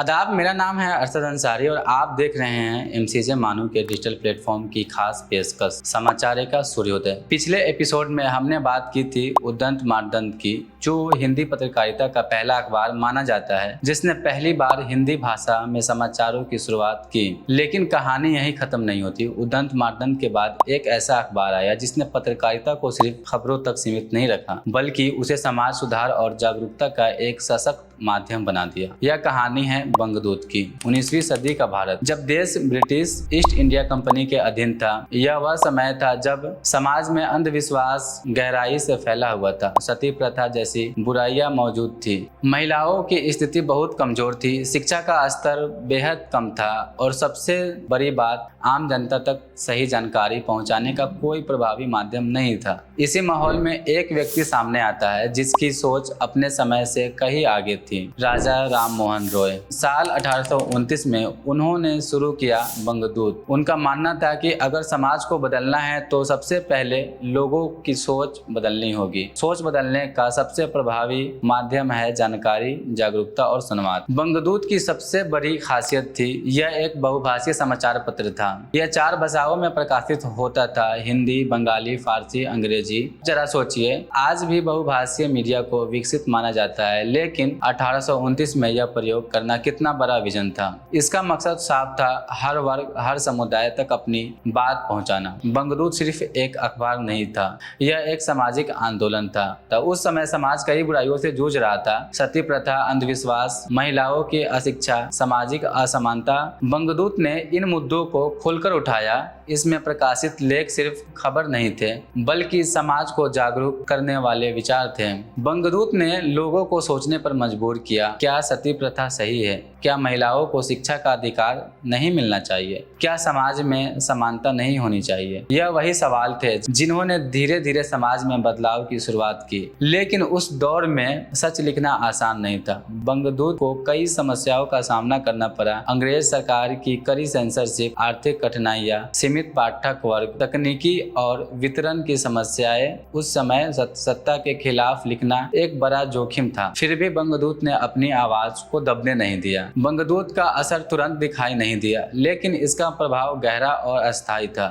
आदाब, मेरा नाम है अरशद अंसारी और आप देख रहे हैं एमसीजे मानू के डिजिटल प्लेटफॉर्म की खास पेशकश समाचार का सूर्योदय। पिछले एपिसोड में हमने बात की थी उद्दंत मानदंड की, जो हिंदी पत्रकारिता का पहला अखबार माना जाता है जिसने पहली बार हिंदी भाषा में समाचारों की शुरुआत की। लेकिन कहानी यहीं खत्म नहीं होती। उद्दंत मानदंड के बाद एक ऐसा अखबार आया जिसने पत्रकारिता को सिर्फ खबरों तक सीमित नहीं रखा, बल्कि उसे समाज सुधार और जागरूकता का एक सशक्त माध्यम बना दिया। यह कहानी है बंगदूत की। 19वीं सदी का भारत, जब देश ब्रिटिश ईस्ट इंडिया कंपनी के अधीन था। यह वह समय था जब समाज में अंधविश्वास गहराई से फैला हुआ था। सती प्रथा जैसी बुराइयां मौजूद थी। महिलाओं की स्थिति बहुत कमजोर थी। शिक्षा का स्तर बेहद कम था और सबसे बड़ी बात, आम जनता तक सही जानकारी पहुंचाने का कोई प्रभावी माध्यम नहीं था। इसी माहौल में एक व्यक्ति सामने आता है जिसकी सोच अपने समय से कहीं आगे थी। राजा राम मोहन रॉय। साल 1829 में उन्होंने शुरू किया बंगदूत। उनका मानना था कि अगर समाज को बदलना है तो सबसे पहले लोगों की सोच बदलनी होगी। सोच बदलने का सबसे प्रभावी माध्यम है जानकारी, जागरूकता और संवाद। बंगदूत की सबसे बड़ी खासियत थी, यह एक बहुभाषीय समाचार पत्र था। यह 4 भाषाओं में प्रकाशित होता था, हिंदी, बंगाली, फारसी, अंग्रेजी। जरा सोचिए, आज भी बहुभाषीय मीडिया को विकसित माना जाता है, लेकिन 1829 में यह प्रयोग करना कितना बड़ा विजन था। इसका मकसद साफ था, हर वर्ग, हर समुदाय तक अपनी बात पहुंचाना। बंगदूत सिर्फ एक अखबार नहीं था, यह एक सामाजिक आंदोलन था। उस समय समाज कई बुराइयों से जूझ रहा था। सती प्रथा, अंधविश्वास, महिलाओं की अशिक्षा, सामाजिक असमानता। बंगदूत ने इन मुद्दों को खुलकर उठाया। इसमें प्रकाशित लेख सिर्फ खबर नहीं थे, बल्कि समाज को जागरूक करने वाले विचार थे। बंगदूत ने लोगों को सोचने पर मजबूर किया। क्या सती प्रथा सही है? क्या महिलाओं को शिक्षा का अधिकार नहीं मिलना चाहिए? क्या समाज में समानता नहीं होनी चाहिए? यह वही सवाल थे जिन्होंने धीरे धीरे समाज में बदलाव की शुरुआत की। लेकिन उस दौर में सच लिखना आसान नहीं था। बंगदूत को कई समस्याओं का सामना करना पड़ा। अंग्रेज सरकार की कड़ी सेंसरशिप, आर्थिक कठिनाइयां, सीमित पाठक वर्ग, तकनीकी और वितरण की समस्याएं। उस समय सत्ता के खिलाफ लिखना एक बड़ा जोखिम था। फिर भी बंगदूत ने अपनी आवाज को दबने नहीं दिया। बंगदूत का असर तुरंत दिखाई नहीं दिया, लेकिन इसका प्रभाव गहरा और अस्थायी था।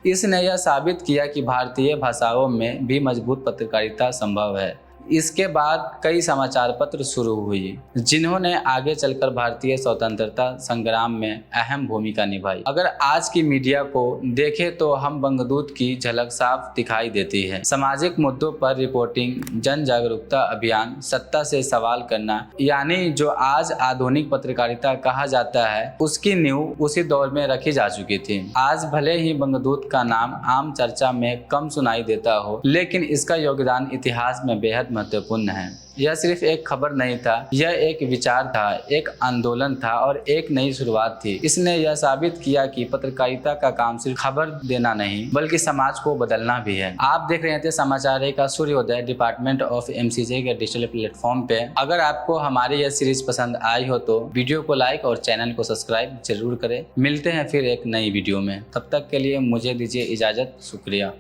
इसने यह साबित किया कि भारतीय भाषाओं में भी मजबूत पत्रकारिता संभव है। इसके बाद कई समाचार पत्र शुरू हुई जिन्होंने आगे चलकर भारतीय स्वतंत्रता संग्राम में अहम भूमिका निभाई। अगर आज की मीडिया को देखें तो हम बंगदूत की झलक साफ दिखाई देती है। सामाजिक मुद्दों पर रिपोर्टिंग, जन जागरूकता अभियान, सत्ता से सवाल करना, यानी जो आज आधुनिक पत्रकारिता कहा जाता है, उसकी नींव उसी दौर में रखी जा चुकी थी। आज भले ही बंगदूत का नाम आम चर्चा में कम सुनाई देता हो, लेकिन इसका योगदान इतिहास में बेहद महत्वपूर्ण है। यह सिर्फ एक खबर नहीं था, यह एक विचार था, एक आंदोलन था और एक नई शुरुआत थी। इसने यह साबित किया कि पत्रकारिता का काम सिर्फ खबर देना नहीं, बल्कि समाज को बदलना भी है। आप देख रहे थे समाचार का सूर्योदय, डिपार्टमेंट ऑफ एमसीजे के डिजिटल प्लेटफॉर्म पे। अगर आपको हमारी यह सीरीज पसंद आई हो तो वीडियो को लाइक और चैनल को सब्सक्राइब जरूर करें। मिलते हैं फिर एक नई वीडियो में। तब तक के लिए मुझे दीजिए इजाजत। शुक्रिया।